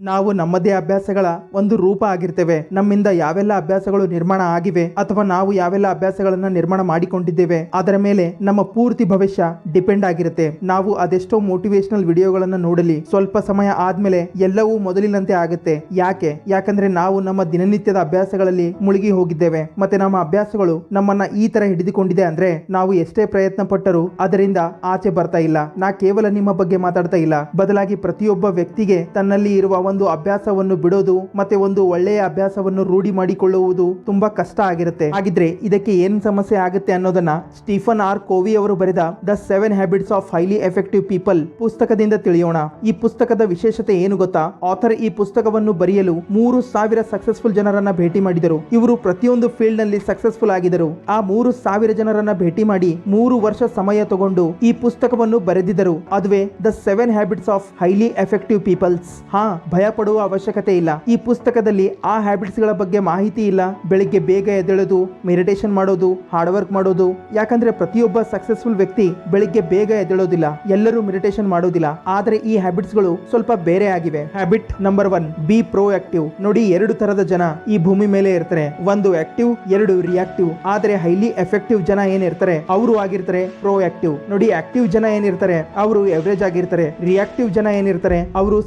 ನಾವು ನಮ್ಮದೇ ಅಭ್ಯಾಸಗಳ ಒಂದು ರೂಪ ಆಗಿರ್ತೇವೆ. ನಮ್ಮಿಂದ ಯಾವೆಲ್ಲ ಅಭ್ಯಾಸಗಳು ನಿರ್ಮಾಣ ಆಗಿವೆ ಅಥವಾ ನಾವು ಯಾವೆಲ್ಲ ಅಭ್ಯಾಸಗಳನ್ನ ನಿರ್ಮಾಣ ಮಾಡಿಕೊಂಡಿದ್ದೇವೆ ಅದರ ಮೇಲೆ ನಮ್ಮ ಪೂರ್ತಿ ಭವಿಷ್ಯ ಡಿಪೆಂಡ್ ಆಗಿರುತ್ತೆ. ನಾವು ಅದೆಷ್ಟೋ ಮೋಟಿವೇಶನಲ್ ವಿಡಿಯೋಗಳನ್ನ ನೋಡಲಿ, ಸ್ವಲ್ಪ ಸಮಯ ಆದ್ಮೇಲೆ ಎಲ್ಲವೂ ಮೊದಲಿನಂತೆ ಆಗುತ್ತೆ. ಯಾಕಂದ್ರೆ ನಾವು ನಮ್ಮ ದಿನನಿತ್ಯದ ಅಭ್ಯಾಸಗಳಲ್ಲಿ ಮುಳುಗಿ ಹೋಗಿದ್ದೇವೆ. ಮತ್ತೆ ನಮ್ಮ ಅಭ್ಯಾಸಗಳು ನಮ್ಮನ್ನ ಈ ತರ ಹಿಡಿದುಕೊಂಡಿದೆ ಅಂದ್ರೆ ನಾವು ಎಷ್ಟೇ ಪ್ರಯತ್ನ ಪಟ್ಟರೂ ಅದರಿಂದ ಆಚೆ ಬರ್ತಾ ಇಲ್ಲ. ನಾ ಕೇವಲ ನಿಮ್ಮ ಬಗ್ಗೆ ಮಾತಾಡ್ತಾ ಇಲ್ಲ, ಬದಲಾಗಿ ಪ್ರತಿಯೊಬ್ಬ ವ್ಯಕ್ತಿಗೆ ತನ್ನಲ್ಲಿ ಇರುವ ಒಂದು ಅಭ್ಯಾಸವನ್ನು ಬಿಡೋದು ಮತ್ತೆ ಒಂದು ಒಳ್ಳೆಯ ಅಭ್ಯಾಸವನ್ನು ರೂಢಿ ಮಾಡಿಕೊಳ್ಳುವುದು ತುಂಬಾ ಕಷ್ಟ ಆಗಿರುತ್ತೆ. ಹಾಗಿದ್ರೆ ಇದಕ್ಕೆ ಏನ್ ಸಮಸ್ಯೆ ಆಗುತ್ತೆ ಅನ್ನೋದನ್ನ ಸ್ಟೀಫನ್ ಆರ್ ಕೋವಿ ಅವರು ಬರೆದ the 7 habits of highly effective people ಪುಸ್ತಕದಿಂದ ತಿಳಿಯೋಣ. ಈ ಪುಸ್ತಕದ ವಿಶೇಷತೆ ಏನು ಗೊತ್ತಾ? ಆಥರ್ ಈ ಪುಸ್ತಕವನ್ನು ಬರೆಯಲು 3,000 ಸಕ್ಸಸ್ಫುಲ್ ಜನರನ್ನ ಭೇಟಿ ಮಾಡಿದರು. ಇವರು ಪ್ರತಿಯೊಂದು ಫೀಲ್ಡ್ ನಲ್ಲಿ ಸಕ್ಸಸ್ಫುಲ್ ಆಗಿದ್ದರು. ಆ 3,000 ಜನರನ್ನ ಭೇಟಿ ಮಾಡಿ 3 ವರ್ಷ ಸಮಯ ತಗೊಂಡು ಈ ಪುಸ್ತಕವನ್ನು ಬರೆದಿದ್ದರು. ಅದುವೇ the 7 habits of highly effective peoples. ಭಯ ಪಡುವ ಅವಶ್ಯಕತೆ ಇಲ್ಲ. ಈ ಪುಸ್ತಕದಲ್ಲಿ ಆ ಹ್ಯಾಬಿಟ್ಸ್ ಗಳ ಬಗ್ಗೆ ಮಾಹಿತಿ ಇಲ್ಲ. ಬೆಳಿಗ್ಗೆ ಬೇಗ ಎದ್ದೇಳೋದು, ಮೆಡಿಟೇಷನ್ ಮಾಡೋದು, ಹಾರ್ಡ್ ವರ್ಕ್ ಮಾಡೋದು. ಯಾಕಂದ್ರೆ ಪ್ರತಿಯೊಬ್ಬ ಸಕ್ಸಸ್ಫುಲ್ ವ್ಯಕ್ತಿ ಬೆಳಿಗ್ಗೆ ಬೇಗ ಎದ್ದೇಳೋದಿಲ್ಲ, ಎಲ್ಲರೂ ಮೆಡಿಟೇಷನ್ ಮಾಡೋದಿಲ್ಲ. ಆದ್ರೆ ಈ ಹ್ಯಾಬಿಟ್ಸ್ ಗಳು ಸ್ವಲ್ಪ ಬೇರೆ ಆಗಿವೆ. Habit number 1, B pro active. ನೋಡಿ, 2 ತರದ ಜನ ಈ ಭೂಮಿ ಮೇಲೆ ಇರ್ತಾರೆ. ಒಂದು ಆಕ್ಟಿವ್, 2 ರಿಯಾಕ್ಟಿವ್. ಆದ್ರೆ ಹೈಲಿ ಎಫೆಕ್ಟಿವ್ ಜನ ಏನಿರ್ತಾರೆ ಅವರು ಆಗಿರ್ತಾರೆ ಪ್ರೋ ಆಕ್ಟಿವ್. ನೋಡಿ, ಆಕ್ಟಿವ್ ಜನ ಏನಿರ್ತಾರೆ ಅವರು ಎವರೇಜ್ ಆಗಿರ್ತಾರೆ. ರಿಯಾಕ್ಟಿವ್ ಜನ ಏನಿರ್ತಾರೆ ಅವರು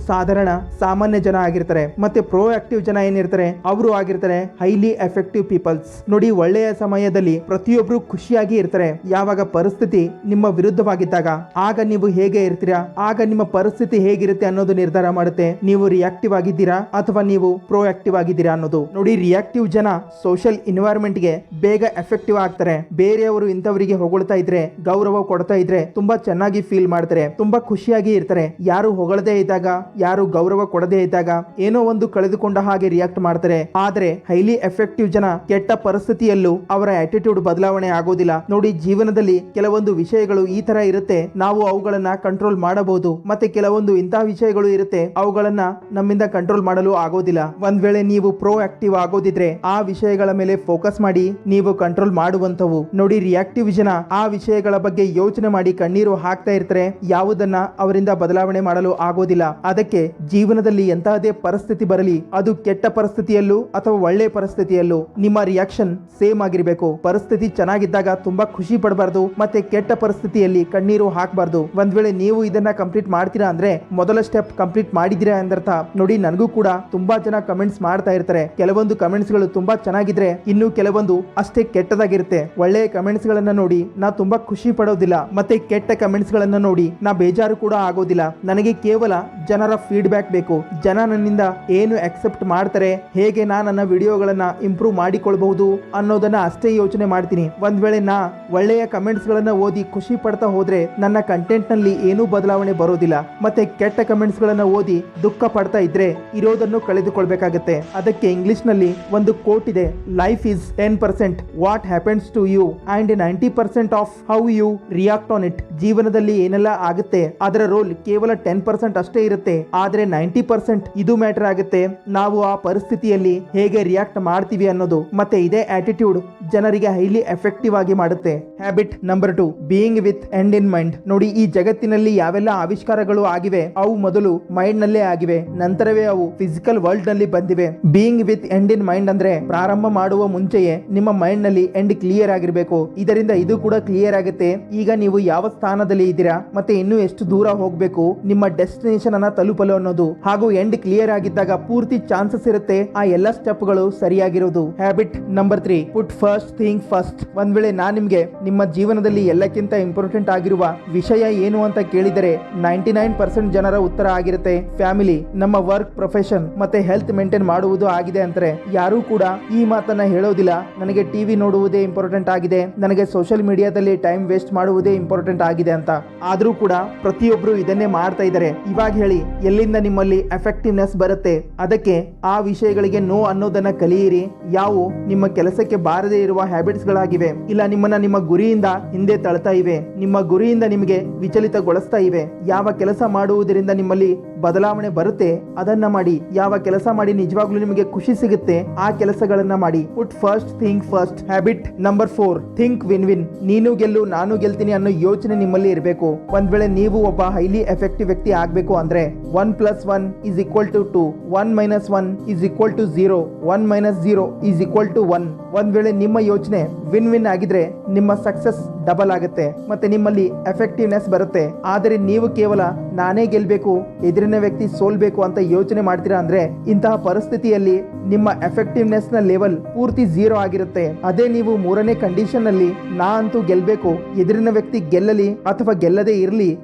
ಸಾಮಾನ್ಯ ಜನ ಆಗಿರ್ತಾರೆ. ಮತ್ತೆ ಪ್ರೋ ಆಕ್ಟಿವ್ ಜನ ಏನಿರ್ತಾರೆ ಅವರು ಆಗಿರ್ತಾರೆ ಹೈಲಿ ಎಫೆಕ್ಟಿವ್ ಪೀಪಲ್ಸ್. ನೋಡಿ, ಒಳ್ಳೆಯ ಸಮಯದಲ್ಲಿ ಪ್ರತಿಯೊಬ್ರು ಖುಷಿಯಾಗಿ ಇರ್ತಾರೆ. ಯಾವಾಗ ಪರಿಸ್ಥಿತಿ ನಿಮ್ಮ ವಿರುದ್ಧವಾಗಿದ್ದಾಗ ಆಗ ನೀವು ಹೇಗೆ ಇರ್ತೀರಾ, ಆಗ ನಿಮ್ಮ ಪರಿಸ್ಥಿತಿ ಹೇಗಿರುತ್ತೆ ಅನ್ನೋದು ನಿರ್ಧಾರ ಮಾಡುತ್ತೆ ನೀವು ರಿಯಾಕ್ಟಿವ್ ಆಗಿದ್ದೀರಾ ಅಥವಾ ನೀವು ಪ್ರೋ ಆಕ್ಟಿವ್ ಆಗಿದ್ದೀರಾ ಅನ್ನೋದು. ನೋಡಿ, ರಿಯಾಕ್ಟಿವ್ ಜನ ಸೋಷಿಯಲ್ ಎನ್ವೈರನ್ಮೆಂಟ್ ಗೆ ಬೇಗ ಎಫೆಕ್ಟಿವ್ ಆಗ್ತಾರೆ. ಬೇರೆಯವರು ಇಂಥವರಿಗೆ ಹೊಗಳ್ತಾ ಇದ್ರೆ, ಗೌರವ ಕೊಡ್ತಾ ಇದ್ರೆ ತುಂಬಾ ಚೆನ್ನಾಗಿ ಫೀಲ್ ಮಾಡ್ತಾರೆ, ತುಂಬಾ ಖುಷಿಯಾಗಿ ಇರ್ತಾರೆ. ಯಾರು ಹೊಗಳದೇ ಇದ್ದಾಗ, ಯಾರು ಗೌರವ ಕೊಡದೇ ಇದ್ದಾಗ ಏನೋ ಒಂದು ಕಳೆದುಕೊಂಡ ಹಾಗೆ ರಿಯಾಕ್ಟ್ ಮಾಡ್ತಾರೆ. ಆದ್ರೆ ಹೈಲಿ ಎಫೆಕ್ಟಿವ್ ಜನ ಕೆಟ್ಟ ಪರಿಸ್ಥಿತಿಯಲ್ಲೂ ಅವರ ಆಟಿಟ್ಯೂಡ್ ಬದಲಾವಣೆ ಆಗೋದಿಲ್ಲ. ನೋಡಿ, ಜೀವನದಲ್ಲಿ ಕೆಲವೊಂದು ವಿಷಯಗಳು ಈ ತರ ಇರುತ್ತೆ, ನಾವು ಅವುಗಳನ್ನ ಕಂಟ್ರೋಲ್ ಮಾಡಬಹುದು. ಮತ್ತೆ ಕೆಲವೊಂದು ಇಂತಹ ವಿಷಯಗಳು ಇರುತ್ತೆ, ಅವುಗಳನ್ನ ನಮ್ಮಿಂದ ಕಂಟ್ರೋಲ್ ಮಾಡಲು ಆಗೋದಿಲ್ಲ. ಒಂದ್ ವೇಳೆ ನೀವು ಪ್ರೋ ಆಕ್ಟಿವ್ ಆಗೋದಿದ್ರೆ ಆ ವಿಷಯಗಳ ಮೇಲೆ ಫೋಕಸ್ ಮಾಡಿ ನೀವು ಕಂಟ್ರೋಲ್ ಮಾಡುವಂತವು. ನೋಡಿ, ರಿಯಾಕ್ಟಿವ್ ಜನ ಆ ವಿಷಯಗಳ ಬಗ್ಗೆ ಯೋಚನೆ ಮಾಡಿ ಕಣ್ಣೀರು ಹಾಕ್ತಾ ಇರ್ತಾರೆ, ಯಾವುದನ್ನ ಅವರಿಂದ ಬದಲಾವಣೆ ಮಾಡಲು ಆಗೋದಿಲ್ಲ. ಅದಕ್ಕೆ ಜೀವನದಲ್ಲಿ ಎಂತಹದೇ ಪರಿಸ್ಥಿತಿ ಬರಲಿ, ಅದು ಕೆಟ್ಟ ಪರಿಸ್ಥಿತಿಯಲ್ಲೂ ಅಥವಾ ಒಳ್ಳೆ ಪರಿಸ್ಥಿತಿಯಲ್ಲೂ ನಿಮ್ಮ ರಿಯಾಕ್ಷನ್ ಸೇಮ್ ಆಗಿರ್ಬೇಕು. ಪರಿಸ್ಥಿತಿ ಚೆನ್ನಾಗಿದ್ದಾಗ ತುಂಬಾ ಖುಷಿ ಪಡಬಾರ್ದು, ಮತ್ತೆ ಕೆಟ್ಟ ಪರಿಸ್ಥಿತಿಯಲ್ಲಿ ಕಣ್ಣೀರು ಹಾಕಬಾರ್ದು. ಒಂದ್ ವೇಳೆ ನೀವು ಇದನ್ನ ಕಂಪ್ಲೀಟ್ ಮಾಡ್ತೀರಾ ಅಂದ್ರೆ ಮೊದಲ ಸ್ಟೆಪ್ ಕಂಪ್ಲೀಟ್ ಮಾಡಿದಿರಾ ಎಂದರ್ಥ. ನೋಡಿ, ನನಗೂ ಕೂಡ ತುಂಬಾ ಜನ ಕಮೆಂಟ್ಸ್ ಮಾಡ್ತಾ ಇರ್ತಾರೆ. ಕೆಲವೊಂದು ಕಮೆಂಟ್ಸ್ ಗಳು ತುಂಬಾ ಚೆನ್ನಾಗಿದ್ರೆ, ಇನ್ನು ಕೆಲವೊಂದು ಅಷ್ಟೇ ಕೆಟ್ಟದಾಗಿರುತ್ತೆ. ಒಳ್ಳೆಯ ಕಮೆಂಟ್ಸ್ ಗಳನ್ನ ನೋಡಿ ನಾ ತುಂಬಾ ಖುಷಿ ಪಡೋದಿಲ್ಲ, ಮತ್ತೆ ಕೆಟ್ಟ ಕಮೆಂಟ್ಸ್ ಗಳನ್ನ ನೋಡಿ ನಾ ಬೇಜಾರು ಕೂಡ ಆಗೋದಿಲ್ಲ. ನನಗೆ ಕೇವಲ ಜನರ ಫೀಡ್ಬ್ಯಾಕ್ ಬೇಕು. ಜನ ನನ್ನಿಂದ ಏನು ಅಕ್ಸೆಪ್ಟ್ ಮಾಡ್ತಾರೆ, ಹೇಗೆ ನಾ ನನ್ನ ವಿಡಿಯೋಗಳನ್ನ ಇಂಪ್ರೂವ್ ಮಾಡಿಕೊಳ್ಬಹುದು ಅನ್ನೋದನ್ನ ಅಷ್ಟೇ ಯೋಚನೆ ಮಾಡ್ತೀನಿ. ಒಂದ್ ವೇಳೆ ನಾ ಒಳ್ಳೆಯ ಕಮೆಂಟ್ಸ್ ಗಳನ್ನ ಓದಿ ಖುಷಿ ಪಡ್ತಾ ಹೋದ್ರೆ ನನ್ನ ಕಂಟೆಂಟ್ ನಲ್ಲಿ ಏನೂ ಬದಲಾವಣೆ ಬರೋದಿಲ್ಲ. ಮತ್ತೆ ಕೆಟ್ಟ ಕಮೆಂಟ್ಸ್ ಗಳನ್ನ ಓದಿ ದುಃಖ ಪಡ್ತಾ ಇದ್ರೆ ಇರೋದನ್ನು ಕಳೆದುಕೊಳ್ಬೇಕಾಗತ್ತೆ. ಅದಕ್ಕೆ ಇಂಗ್ಲಿಷ್ ನಲ್ಲಿ ಒಂದು ಕೋಟ್ ಇದೆ, life is 10% what happens to you and 90% of how you react on it. ಜೀವನದಲ್ಲಿ ಏನೆಲ್ಲ ಆಗುತ್ತೆ ಅದರ ರೋಲ್ ಕೇವಲ 10% ಅಷ್ಟೇ ಇರುತ್ತೆ, ಆದ್ರೆ 90% ಇದು ಮ್ಯಾಟರ್ ಆಗುತ್ತೆ, ನಾವು ಆ ಪರಿಸ್ಥಿತಿಯಲ್ಲಿ ಹೇಗೆ ರಿಯಾಕ್ಟ್ ಮಾಡ್ತೀವಿ ಅನ್ನೋದು. ಮತ್ತೆ ಇದೇ ಆಟಿಟ್ಯೂಡ್ ಜನರಿಗೆ ಹೈಲಿ ಎಫೆಕ್ಟಿವ್ ಆಗಿ ಮಾಡುತ್ತೆ. Habit number 2, being with end in mind. ನೋಡಿ, ಈ ಜಗತ್ತಿನಲ್ಲಿ ಯಾವೆಲ್ಲ ಆವಿಷ್ಕಾರಗಳು ಆಗಿವೆ ಅವು ಮೊದಲು ಮೈಂಡ್ ನಲ್ಲೇ ಆಗಿವೆ, ನಂತರವೇ ಅವು ಫಿಸಿಕಲ್ ವರ್ಲ್ಡ್ ನಲ್ಲಿ ಬಂದಿವೆ. Being with end in mind ಅಂದ್ರೆ ಪ್ರಾರಂಭ ಮಾಡುವ ಮುಂಚೆಯೇ ನಿಮ್ಮ ಮೈಂಡ್ ನಲ್ಲಿ ಎಂಡ್ ಕ್ಲಿಯರ್ ಆಗಿರ್ಬೇಕು. ಇದರಿಂದ ಇದು ಕೂಡ ಕ್ಲಿಯರ್ ಆಗುತ್ತೆ, ಈಗ ನೀವು ಯಾವ ಸ್ಥಾನದಲ್ಲಿ ಇದ್ದೀರಾ ಮತ್ತೆ ಇನ್ನೂ ಎಷ್ಟು ದೂರ ಹೋಗ್ಬೇಕು ನಿಮ್ಮ ಡೆಸ್ಟಿನೇಷನ್ ಅನ್ನ ತಲುಪಲು ಅನ್ನೋದು. ಹಾಗೂ ಎಂಡ್ ಕ್ಲಿಯರ್ ಆಗಿದ್ದಾಗ ಪೂರ್ತಿ ಚಾನ್ಸಸ್ ಇರುತ್ತೆ ಆ ಎಲ್ಲ ಸ್ಟೆಪ್ ಗಳು ಸರಿಯಾಗಿರೋದು. ಹ್ಯಾಬಿಟ್ ನಂಬರ್ 3, ಪುಟ್ ಫಸ್ಟ್ ಥಿಂಗ್ ಫಸ್ಟ್. ಒಂದ್ ವೇಳೆ ನಾ ನಿಮ್ಗೆ ನಿಮ್ಮ ಜೀವನದಲ್ಲಿ ಎಲ್ಲಕ್ಕಿಂತ ಇಂಪಾರ್ಟೆಂಟ್ ಆಗಿರುವ ವಿಷಯ ಏನು ಅಂತ ಕೇಳಿದರೆ 99% ಜನರ ಉತ್ತರ ಆಗಿರುತ್ತೆ ಫ್ಯಾಮಿಲಿ, ನಮ್ಮ ವರ್ಕ್, ಪ್ರೊಫೆಷನ್ ಮತ್ತೆ ಹೆಲ್ತ್ ಮೇಂಟೈನ್ ಮಾಡುವುದು ಆಗಿದೆ ಅಂತಾರೆ. ಯಾರೂ ಕೂಡ ಈ ಮಾತನ್ನ ಹೇಳೋದಿಲ್ಲ, ನನಗೆ ಟಿವಿ ನೋಡುವುದೇ ಇಂಪಾರ್ಟೆಂಟ್ ಆಗಿದೆ, ನನಗೆ ಸೋಷಿಯಲ್ ಮೀಡಿಯಾದಲ್ಲಿ ಟೈಮ್ ವೇಸ್ಟ್ ಮಾಡುವುದೇ ಇಂಪಾರ್ಟೆಂಟ್ ಆಗಿದೆ ಅಂತ. ಆದ್ರೂ ಕೂಡ ಪ್ರತಿಯೊಬ್ರು ಇದನ್ನೇ ಮಾಡ್ತಾ ಇದ್ದಾರೆ. ಇವಾಗ ಹೇಳಿ, ಎಲ್ಲಿಂದ ನಿಮ್ಮಲ್ಲಿ ಎಫೆಕ್ಟಿವ್ನೆಸ್ ಬರುತ್ತೆ? ಅದಕ್ಕೆ ಆ ವಿಷಯಗಳಿಗೆ ನೋ ಅನ್ನೋದನ್ನ ಕಲಿಯಿರಿ. ಯಾವ ನಿಮ್ಮ ಕೆಲಸಕ್ಕೆ ಬಾರದೇ ಇರುವ ಹ್ಯಾಬಿಟ್ಸ್ ಗಳಾಗಿವೆ, ಇಲ್ಲ ನಿಮ್ಮನ್ನ ನಿಮ್ಮ ಗುರಿಯಿಂದ ಹಿಂದೆ ತಳ್ತಾ ಇವೆ, ನಿಮ್ಮ ಗುರಿಯಿಂದ ನಿಮಗೆ ವಿಚಲಿತಗೊಳಿಸ್ತಾ ಇವೆ. ಯಾವ ಕೆಲಸ ಮಾಡುವುದರಿಂದ ನಿಮ್ಮಲ್ಲಿ ಬದಲಾವಣೆ ಬರುತ್ತೆ ಅದನ್ನ ಮಾಡಿ. ಯಾವ ಕೆಲಸ ಮಾಡಿ ನಿಜವಾಗ್ಲೂ ನಿಮಗೆ ಖುಷಿ ಸಿಗುತ್ತೆ ಆ ಕೆಲಸಗಳನ್ನ ಮಾಡಿ. Put first think first. Habit number 4, think win win. ನೀನು ಗೆಲ್ಲು ನಾನು ಗೆಲ್ತೀನಿ ಅನ್ನೋ ಯೋಚನೆ ನಿಮ್ಮಲ್ಲಿ ಇರಬೇಕು. ಒಂದ್ ವೇಳೆ ನೀವು ಒಬ್ಬ ಹೈಲಿ ಎಫೆಕ್ಟಿವ್ ವ್ಯಕ್ತಿ ಆಗ್ಬೇಕು ಅಂದ್ರೆ 1+1 is equal to 2, 1 minus 1 is equal to 0, 1 minus 0 is equal to 1. ಒಂದ್ ವೇಳೆ ನಿಮ್ಮ ಯೋಚನೆ ವಿನ್ ವಿನ್ ಆಗಿದ್ರೆ ನಿಮ್ಮ ಸಕ್ಸಸ್ ಡಬಲ್ ಆಗುತ್ತೆ ಮತ್ತೆ ನಿಮ್ಮಲ್ಲಿ ಎಫೆಕ್ಟಿವ್ನೆಸ್ ಬರುತ್ತೆ. ಆದರೆ ನೀವು ಕೇವಲ ನಾನೇ ಗೆಲ್ಬೇಕು, ಎದುರಿನ ವ್ಯಕ್ತಿ ಸೋಲ್ಬೇಕು ಅಂತ ಯೋಚನೆ ಮಾಡ್ತೀರಾ ಅಂದ್ರೆ ಇಂತಹ ಪರಿಸ್ಥಿತಿಯಲ್ಲಿ ನಿಮ್ಮ ಎಫೆಕ್ಟಿವ್ನೆಸ್ ನ ಲೆವೆಲ್ ಪೂರ್ತಿ 0 ಆಗಿರುತ್ತೆ. ಅದೇ ನೀವು ಮೂರನೇ ಕಂಡೀಷನ್ ನಲ್ಲಿ ನಾ ಅಂತೂ ಗೆಲ್ಬೇಕು, ಎದುರಿನ ವ್ಯಕ್ತಿ ಗೆಲ್ಲಲಿ ಅಥವಾ ಗೆಲ್ಲದೇ ಇರಲಿ,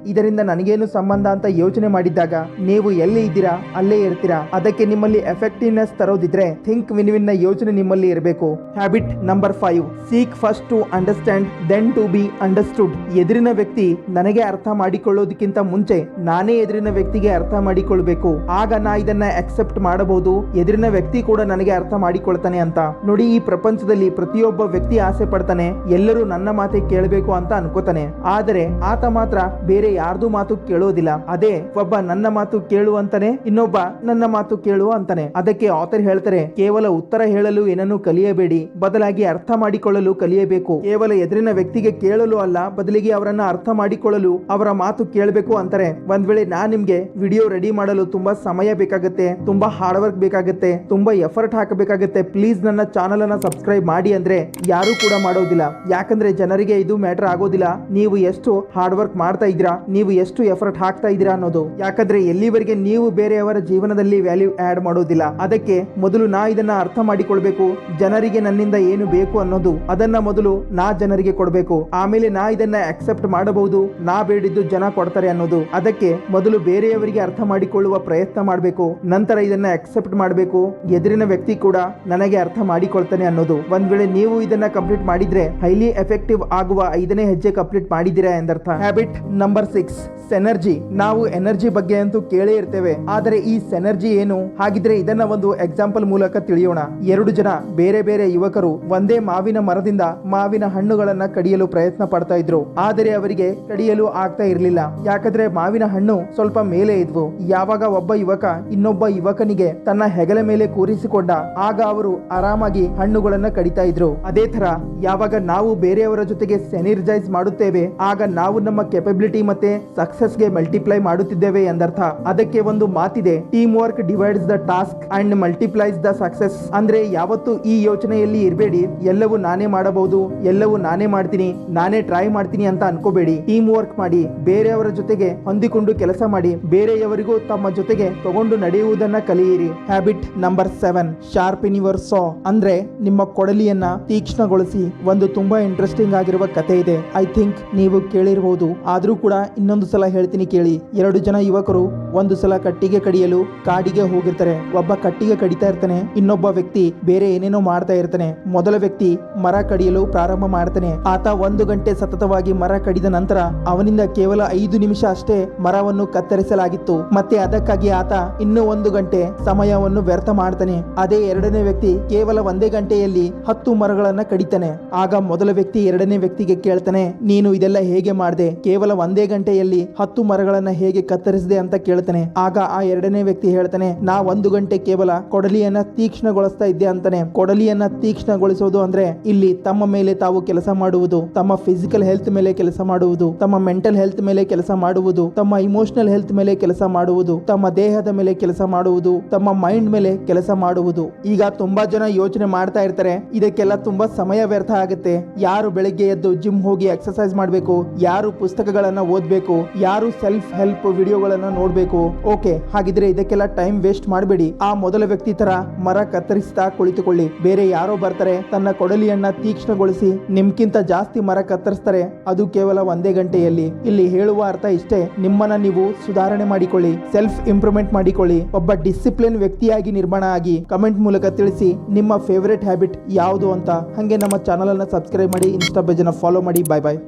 ಇದರಿಂದ ನನಗೇನು ಸಂಬಂಧ ಅಂತ ಯೋಚನೆ ಮಾಡಿದ್ದಾಗ ನೀವು ಎಲ್ಲಿ ಇದ್ದೀರಾ ಅಲ್ಲೇ ಇರ್ತೀರಾ. ಅದಕ್ಕೆ ನಿಮ್ಮಲ್ಲಿ ಎಫೆಕ್ಟಿವ್ನೆಸ್ ತರೋದಿದ್ರೆ ಥಿಂಕ್ ವಿನ್ ವಿನ್ ನ ಯೋಚನೆ ನಿಮ್ಮಲ್ಲಿ ಇರಬೇಕು. Habit number 5, seek first to understand then to be understood. ಎದುರಿನ ವ್ಯಕ್ತಿ ನನಗೆ ಅರ್ಥ ಮಾಡಿಕೊಳ್ಳೋದಕ್ಕಿಂತ ಮುಂಚೆ ನಾನೇ ಎದುರಿನ ವ್ಯಕ್ತಿಗೆ ಅರ್ಥ ಮಾಡಿಕೊಳ್ಬೇಕು. ಆಗ ನಾ ಇದನ್ನ ಅಕ್ಸೆಪ್ಟ್ ಮಾಡಬಹುದು, ಎದುರಿನ ವ್ಯಕ್ತಿ ಕೂಡ ನನಗೆ ಅರ್ಥ ಮಾಡಿಕೊಳ್ತಾನೆ ಅಂತ. ನೋಡಿ, ಈ ಪ್ರಪಂಚದಲ್ಲಿ ಪ್ರತಿಯೊಬ್ಬ ವ್ಯಕ್ತಿ ಆಸೆ ಪಡ್ತಾನೆ ಎಲ್ಲರೂ ನನ್ನ ಮಾತೆ ಕೇಳಬೇಕು ಅಂತ ಅನ್ಕೋತಾನೆ. ಆದರೆ ಆತ ಮಾತ್ರ ಬೇರೆ ಯಾರ್ದು ಮಾತು ಕೇಳೋದಿಲ್ಲ. ಅದೇ ಒಬ್ಬ ನನ್ನ ಮಾತು ಕೇಳು ಅಂತಾನೆ, ಇನ್ನೊಬ್ಬ ನನ್ನ ಮಾತು ಕೇಳು ಅಂತಾನೆ. ಅದಕ್ಕೆ ಆಥರ್ ಹೇಳ್ತಾರೆ, ಕೇವಲ ಉತ್ತರ ಹೇಳಲು ಏನನ್ನು ಕಲಿಯಬೇಡಿ, ಬದಲಾಗಿ ಅರ್ಥ ಮಾಡಿಕೊಳ್ಳಲು ಕಲಿಯಬೇಕು. ಕೇವಲ ಎದುರಿನ ವ್ಯಕ್ತಿಗೆ ಕೇಳಲು ಅಲ್ಲ, ಬದಲಿಗೆ ಅವರನ್ನ ಅರ್ಥ ಮಾಡಿಕೊಳ್ಳಲು ಅವರ ಮಾತು ಕೇಳಬೇಕು ಅಂತಾರೆ. ಒಂದ್ ವೇಳೆ ನಾನ್ ನಿಮ್ಗೆ ವಿಡಿಯೋ ರೆಡಿ ಮಾಡಲು ತುಂಬಾ ಸಮಯ ಬೇಕಾಗುತ್ತೆ, ತುಂಬಾ ಹಾರ್ಡ್ ವರ್ಕ್ ಬೇಕಾಗುತ್ತೆ, ತುಂಬಾ ಎಫರ್ಟ್ ಹಾಕಬೇಕಾಗುತ್ತೆ, ಪ್ಲೀಸ್ ನನ್ನ ಚಾನಲ್ ಅನ್ನ ಸಬ್ಸ್ಕ್ರೈಬ್ ಮಾಡಿ ಅಂದ್ರೆ ಯಾರು ಕೂಡ ಮಾಡೋದಿಲ್ಲ. ಯಾಕಂದ್ರೆ ಜನರಿಗೆ ಇದು ಮ್ಯಾಟರ್ ಆಗೋದಿಲ್ಲ ನೀವು ಎಷ್ಟು ಹಾರ್ಡ್ ವರ್ಕ್ ಮಾಡ್ತಾ ಇದ್ದೀರಾ, ನೀವು ಎಷ್ಟು ಎಫರ್ಟ್ ಹಾಕ್ತಾ ಇದ್ದೀರಾ ಅನ್ನೋದು. ಯಾಕಂದ್ರೆ ಎಲ್ಲಿವರೆಗೆ ನೀವು ಬೇರೆಯವರ ಜೀವನದಲ್ಲಿ ವ್ಯಾಲ್ಯೂ ಆಡ್ ಮಾಡೋದಿಲ್ಲ. ಅದಕ್ಕೆ ಮೊದಲು ನಾ ಇದನ್ನ ಅರ್ಥ ಮಾಡಿಕೊಳ್ಬೇಕು, ಜನರಿಗೆ ನನ್ನಿಂದ ಏನು ಬೇಕು ಅನ್ನೋದು ಅದನ್ನ ಮೊದಲು ನಾ ಜನರಿಗೆ ಕೊಡಬೇಕು. ಆಮೇಲೆ ನಾ ಇದನ್ನ ಅಕ್ಸೆಪ್ಟ್ ಮಾಡಬಹುದು, ನಾ ಬೇಡಿದ್ದು ಜನ ಕೊಡ್ತಾರೆ ಅನ್ನೋದು. ಅದಕ್ಕೆ ಮೊದಲು ಬೇರೆಯವರಿಗೆ ಅರ್ಥ ಮಾಡಿಕೊಳ್ಳುವ ಪ್ರಯತ್ನ ಮಾಡಬೇಕು, ನಂತರ ಇದನ್ನ ಅಕ್ಸೆಪ್ಟ್ ಮಾಡಬೇಕು, ಎದುರಿನ ವ್ಯಕ್ತಿ ಕೂಡ ನನಗೆ ಅರ್ಥ ಮಾಡಿಕೊಳ್ತಾನೆ ಅನ್ನೋದು. ಒಂದ್ ವೇಳೆ ನೀವು ಇದನ್ನ ಕಂಪ್ಲೀಟ್ ಮಾಡಿದ್ರೆ ಹೈಲಿ ಎಫೆಕ್ಟಿವ್ ಆಗುವ 5ನೇ ಹೆಜ್ಜೆ ಕಂಪ್ಲೀಟ್ ಮಾಡಿದಿರಾ ಎಂದರ್ಥ. Habit number 6, ಸೆನರ್ಜಿ. ನಾವು ಎನರ್ಜಿ ಬಗ್ಗೆ ಅಂತೂ ಕೇಳೇ ಇರ್ತೇವೆ, ಆದರೆ ಈ ಸೆನರ್ಜಿ ಏನು? ಹಾಗಿದ್ರೆ ಇದನ್ನ ಒಂದು ಎಕ್ಸಾಂಪಲ್ ಮೂಲಕ ತಿಳಿಯೋಣ. 2 ಜನ ಬೇರೆ ಬೇರೆ ಯುವಕರು ಒಂದೇ ಮಾವಿನ ಮರದಿಂದ ಮಾವಿನ ಹಣ್ಣುಗಳನ್ನ ಕಡಿಯಲು ಪ್ರಯತ್ನ ಪಡ್ತಾ ಇದ್ರು. ಆದರೆ ಅವರಿಗೆ ಕಡಿಯಲು ಆಗ್ತಾ ಇರಲಿಲ್ಲ, ಯಾಕಂದ್ರೆ ಮಾವಿನ ಹಣ್ಣು ಸ್ವಲ್ಪ ಮೇಲೆ ಇದ್ವು. ಯಾವಾಗ ಒಬ್ಬ ಯುವಕ ಇನ್ನೊಬ್ಬ ಯುವಕನಿಗೆ ತನ್ನ ಹೆಗಲ ಮೇಲೆ ಕೂರಿಸಿಕೊಂಡ, ಆಗ ಅವರು ಆರಾಮಾಗಿ ಹಣ್ಣುಗಳನ್ನ ಕಡಿತಾ ಇದ್ರು. ಅದೇ ತರ ಯಾವಾಗ ನಾವು ಬೇರೆಯವರ ಜೊತೆಗೆ ಸೆನರ್ಜೈಸ್ ಮಾಡುತ್ತೇವೆ, ಆಗ ನಾವು ನಮ್ಮ ಕೆಪಬಿಲಿಟಿ ಮತ್ತೆ ಸಕ್ಸಸ್ಗೆ ಮಲ್ಟಿಪ್ಲೈ ಮಾಡುತ್ತಿದ್ದೇವೆ ಎಂದರ್ಥ. ಅದಕ್ಕೆ ಒಂದು ಮಾತಿದೆ, team work divides the task and multiplies the success. ಅಂದ್ರೆ ಯಾವತ್ತು ಈ ಯೋಚನೆಯಲ್ಲಿ ಇರಬೇಡಿ, ಎಲ್ಲವೂ ನಾನೇ ಮಾಡಬಹುದು, ಎಲ್ಲವೂ ನಾನೇ ಮಾಡ್ತೀನಿ, ನಾನೇ ಟ್ರೈ ಮಾಡ್ತೀನಿ ಅಂತ ಅನ್ಕೋಬೇಡಿ. ಟೀಮ್ ವರ್ಕ್ ಮಾಡಿ, ಬೇರೆಯವರ ಜೊತೆಗೆ ಹೊಂದಿಕೊಂಡು ಕೆಲಸ ಮಾಡಿ, ಬೇರೆಯವರಿಗೂ ತಮ್ಮ ಜೊತೆಗೆ ತಗೊಂಡು ನಡೆಯುವುದನ್ನ ಕಲಿಯಿರಿ. ಹ್ಯಾಬಿಟ್ ನಂಬರ್ 7, ಶಾರ್ಪನ್ ಯುವರ್ ಸಾ. ಅಂದ್ರೆ ನಿಮ್ಮ ಕೊಡಲಿಯನ್ನ ತೀಕ್ಷ್ಣಗೊಳಿಸಿ. ಒಂದು ತುಂಬಾ ಇಂಟ್ರೆಸ್ಟಿಂಗ್ ಆಗಿರುವ ಕಥೆ ಇದೆ, ಐ ಥಿಂಕ್ ನೀವು ಕೇಳಿರಬಹುದು, ಆದ್ರೂ ಕೂಡ ಇನ್ನೊಂದು ಸಲ ಹೇಳ್ತೀನಿ ಕೇಳಿ. 2 ಜನ ಯುವಕರು ಒಂದು ಸಲ ಕಟ್ಟಿಗೆ ಕಡಿಯಲು ಕಾಡಿಗೆ ಹೋಗಿರ್ತಾರೆ. ಒಬ್ಬ ಕಟ್ಟಿಗೆ ಕಡಿತಾ ಇರ್ತಾನೆ, ಇನ್ನೊಬ್ಬ ವ್ಯಕ್ತಿ ಬೇರೆ ಏನೇನೋ ಮಾಡ್ತಾ ಇರ್ತಾನೆ. ಮೊದಲ ವ್ಯಕ್ತಿ ಮರ ಕಡಿಯಲು ಪ್ರಾರಂಭ ಮಾಡ್ತಾನೆ. ಆತ 1 ಗಂಟೆ ಸತತವಾಗಿ ಮರ ಕಡಿದ ನಂತರ ಅವನಿಂದ ಕೇವಲ 5 ನಿಮಿಷ ಅಷ್ಟೇ ಮರವನ್ನು ಕತ್ತರಿಸಲಾಗಿತ್ತು. ಮತ್ತೆ ಅದಕ್ಕಾಗಿ ಆತ ಇನ್ನೂ 1 ಗಂಟೆ ಸಮಯವನ್ನು ವ್ಯರ್ಥ ಮಾಡ್ತಾನೆ. ಅದೇ 2ನೇ ವ್ಯಕ್ತಿ ಕೇವಲ 1 ಗಂಟೆಯಲ್ಲಿ 10 ಮರಗಳನ್ನ ಕಡಿತಾನೆ. ಆಗ ಮೊದಲ ವ್ಯಕ್ತಿ 2ನೇ ವ್ಯಕ್ತಿಗೆ ಕೇಳ್ತಾನೆ, ನೀನು ಇದೆಲ್ಲ ಹೇಗೆ ಮಾಡ್ದೆ? ಕೇವಲ 1 ಗಂಟೆಯಲ್ಲಿ 10 ಮರಗಳನ್ನ ಹೇಗೆ ಕತ್ತರಿಸಿದೆ ಅಂತ ಕೇಳ್ತಾನೆ. ಆಗ ಆ 2ನೇ ವ್ಯಕ್ತಿ ಹೇಳ್ತಾನೆ, ನಾ 1 ಗಂಟೆ ಕೇವಲ ಕೊಡಲಿಯನ್ನ ತೀಕ್ಷ್ಣಗೊಳಿಸ್ತಾ ಇದ್ದೆ ಅಂತಾನೆ. ಕೊಡಲಿಯನ್ನ ತೀಕ್ಷ್ಣಗೊಳಿಸೋದು ಅಂದ್ರೆ ಇಲ್ಲಿ ತಮ್ಮ ಮೇಲೆ ತಾವು ಕೆಲಸ ಮಾಡುವುದು, ತಮ್ಮ ಫಿಸಿಕಲ್ ಹೆಲ್ತ್ ಮೇಲೆ ಕೆಲಸ ಮಾಡುವುದು, ತಮ್ಮ ಮೆಂಟಲ್ ಹೆಲ್ತ್ ಮೇಲೆ ಕೆಲಸ ಮಾಡುವುದು, ತಮ್ಮ ಇಮೋಷನಲ್ ಹೆಲ್ತ್ ಮೇಲೆ ಕೆಲಸ ಮಾಡುವುದು, ತಮ್ಮ ದೇಹದ ಮೇಲೆ ಕೆಲಸ ಮಾಡುವುದು, ತಮ್ಮ ಮೈಂಡ್ ಮೇಲೆ ಕೆಲಸ ಮಾಡುವುದು. ಈಗ ತುಂಬಾ ಜನ ಯೋಚನೆ ಮಾಡ್ತಾ ಇರ್ತಾರೆ, ಇದಕ್ಕೆಲ್ಲ ತುಂಬಾ ಸಮಯ ವ್ಯರ್ಥ ಆಗುತ್ತೆ. ಯಾರು ಬೆಳಗ್ಗೆ ಎದ್ದು ಜಿಮ್ ಹೋಗಿ ಎಕ್ಸರ್ಸೈಸ್ ಮಾಡಬೇಕು, ಯಾರು ಪುಸ್ತಕಗಳನ್ನ ಓದ್ಬೇಕು, ಯಾರು ಸೆಲ್ಫ್ ಹೆಲ್ಪ್ ವಿಡಿಯೋಗಳನ್ನ ನೋಡ್ಬೇಕು. ಓಕೆ, ಹಾಗಿದ್ರೆ ಇದಕ್ಕೆಲ್ಲ ಟೈಮ್ ವೇಸ್ಟ್ ಮಾಡಬೇಡಿ. ಆ ಮೊದಲ ವ್ಯಕ್ತಿ ತರ ಮರ ಕತ್ತರಿಸ್ತಾ ಕುಳಿತುಕೊಳ್ಳಿ. ಬೇರೆ ಯಾರೋ ಬರ್ತಾರೆ, ತನ್ನ ಕೊಡಲಿಯನ್ನ ತೀಕ್ಷ್ಣಗೊಳಿಸಿ ನಿಮ್ಗಿಂತ ಜಾಸ್ತಿ ಮರ ಕತ್ತರಿಸ್ತಾರೆ, ಅದು ಕೇವಲ 1 ಗಂಟೆಯಲ್ಲಿ. ಇಲ್ಲಿ ಹೇಳುವ ಅರ್ಥ ಇಷ್ಟೇ, ನಿಮ್ಮನ್ನ ನೀವು ಸುಧಾರಣೆ ಮಾಡಿಕೊಳ್ಳಿ, ಸೆಲ್ಫ್ ಇಂಪ್ರೂವ್ಮೆಂಟ್ ಮಾಡಿಕೊಳ್ಳಿ, ಒಬ್ಬ ಡಿಸಿಪ್ಲಿನ್ ವ್ಯಕ್ತಿಯಾಗಿ ನಿರ್ಮಾಣ ಆಗಿ. ಕಮೆಂಟ್ ಮೂಲಕ ತಿಳಿಸಿ ನಿಮ್ಮ ಫೇವರೇಟ್ ಹ್ಯಾಬಿಟ್ ಯಾವುದು ಅಂತ. ಹಂಗೆ ನಮ್ಮ ಚಾನಲ್ ಅನ್ನ ಸಬ್ಸ್ಕ್ರೈಬ್ ಮಾಡಿ, ಇನ್ಸ್ಟಾ ಪೇಜ್ ಅನ್ನ ಫಾಲೋ ಮಾಡಿ. ಬಾಯ್ ಬಾಯ್.